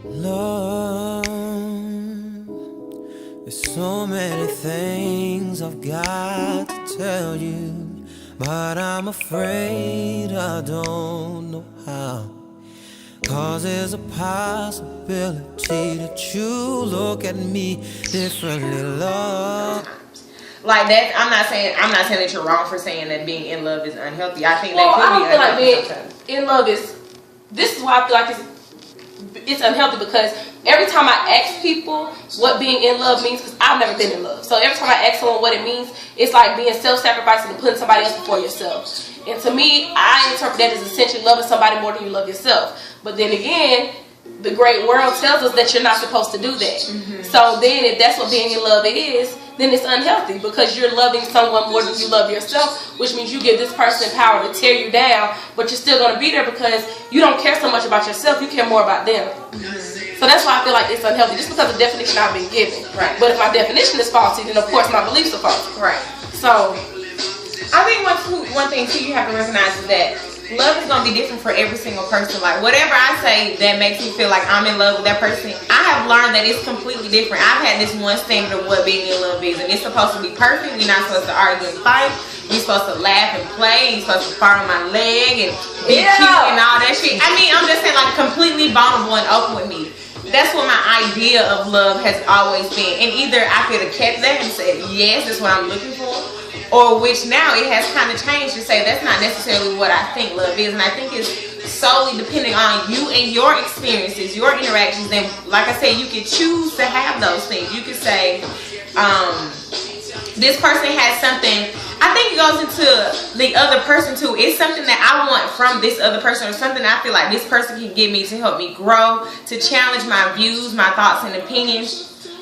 Love, there's so many things I've got to tell you, but I'm afraid I don't know how. 'Cause there's a possibility that you look at me differently, love. Like that, I'm not saying that you're wrong for saying that being in love is unhealthy. I think that could be unhealthy sometimes. In love is, this is why I feel like it's unhealthy, because every time I ask people what being in love means, because I've never been in love, so every time I ask someone what it means, it's like being self-sacrificing and putting somebody else before yourself. And to me, I interpret that as essentially loving somebody more than you love yourself. But then again, the great world tells us that you're not supposed to do that. So then if that's what being in love is, then it's unhealthy, because you're loving someone more than you love yourself, which means you give this person power to tear you down, but you're still going to be there because you don't care so much about yourself, you care more about them. So that's why I feel like it's unhealthy, just because the definition I've been given. Right. But if my definition is faulty, then of course my beliefs are faulty. Right. So I think one thing too you have to recognize is that love is going to be different for every single person. Like whatever I say that makes me feel like I'm in love with that person, I have learned that it's completely different. I've had this one standard of what being in love is, and it's supposed to be perfect. We're not supposed to argue and fight. We're supposed to laugh and play. You're supposed to follow my leg and be cute and all that shit. I mean, I'm just saying, like, completely vulnerable and open with me. That's what my idea of love has always been. And either I could have kept that and said, yes, that's what I'm looking for, or which now it has kind of changed to say that's not necessarily what I think love is. And I think it's solely depending on you and your experiences, your interactions. And like I said, you can choose to have those things. You could say, this person has something. I think it goes into the other person too. It's something that I want from this other person, or something I feel like this person can give me to help me grow, to challenge my views, my thoughts and opinions.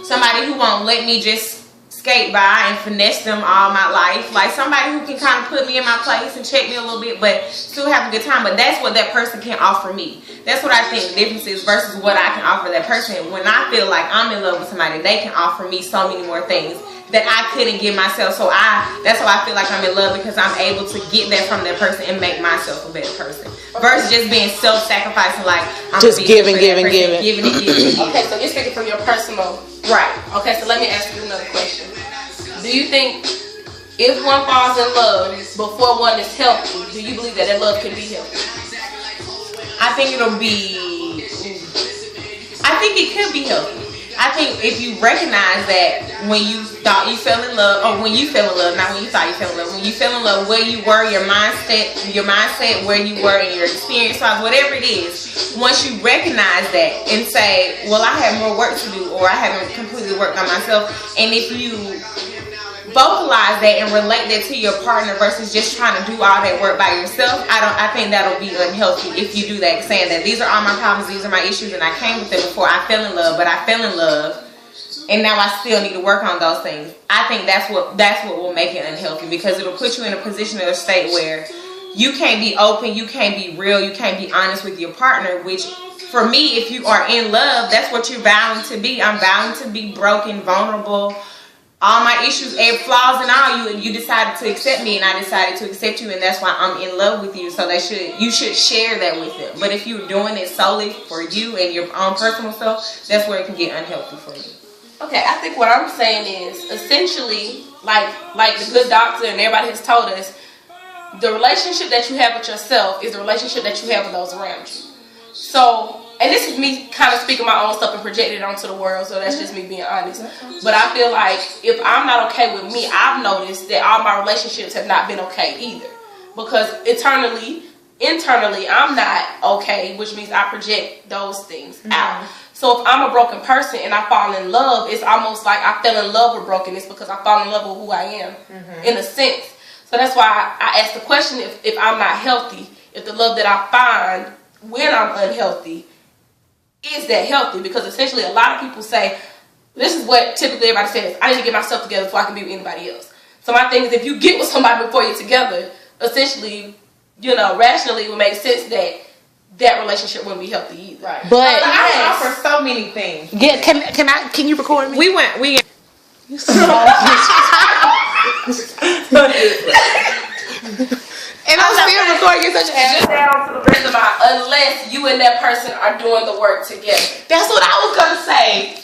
Somebody who won't let me just skate by and finesse them all my life. Like somebody who can kind of put me in my place and check me a little bit, but still have a good time. But that's what that person can offer me. That's what I think the difference is versus what I can offer that person. When I feel like I'm in love with somebody, they can offer me so many more things that I couldn't give myself. So that's why I feel like I'm in love, because I'm able to get that from that person and make myself a better person. Versus just being self-sacrificing, like I'm just giving. Okay, so you're speaking from your personal. Right. Okay, so let me ask you another question. Do you think if one falls in love before one is healthy, do you believe that love can be healthy? I think it could be healthy. I think if you recognize that when you thought you fell in love, or when you fell in love, not when you thought you fell in love, when you fell in love, where you were, your mindset, where you were in your experience, whatever it is, once you recognize that and say, well, I have more work to do, or I haven't completely worked on myself, and if you vocalize that and relate that to your partner versus just trying to do all that work by yourself, I think that'll be unhealthy if you do that, saying that these are all my problems, these are my issues, and I came with them before I fell in love, but I fell in love and now I still need to work on those things. I think that's what will make it unhealthy, because it'll put you in a position or a state where you can't be open, you can't be real, you can't be honest with your partner, which for me, if you are in love, that's what you're vowing to be. I'm vowing to be broken, vulnerable, all my issues, flaws and all, you decided to accept me and I decided to accept you, and that's why I'm in love with you. So you should share that with them. But if you're doing it solely for you and your own personal self, that's where it can get unhealthy for you. Okay, I think what I'm saying is essentially, like the good doctor and everybody has told us, the relationship that you have with yourself is the relationship that you have with those around you. So, and this is me kind of speaking my own stuff and projecting it onto the world, so that's just me being honest. But I feel like if I'm not okay with me, I've noticed that all my relationships have not been okay either. Because internally, I'm not okay, which means I project those things out. So if I'm a broken person and I fall in love, it's almost like I fell in love with brokenness because I fall in love with who I am, in a sense. So that's why I asked the question, if I'm not healthy, if the love that I find when I'm unhealthy, is that healthy? Because essentially a lot of people say, this is what typically everybody says, I need to get myself together before I can be with anybody else. So my thing is, if you get with somebody before you're together, essentially, rationally it would make sense that relationship wouldn't be healthy either. Right. But I offer so many things. Yeah, can you record me? And I'm still recording. You're such an Just asshole. down to the reservoir unless you and that person are doing the work together. That's what I was gonna say.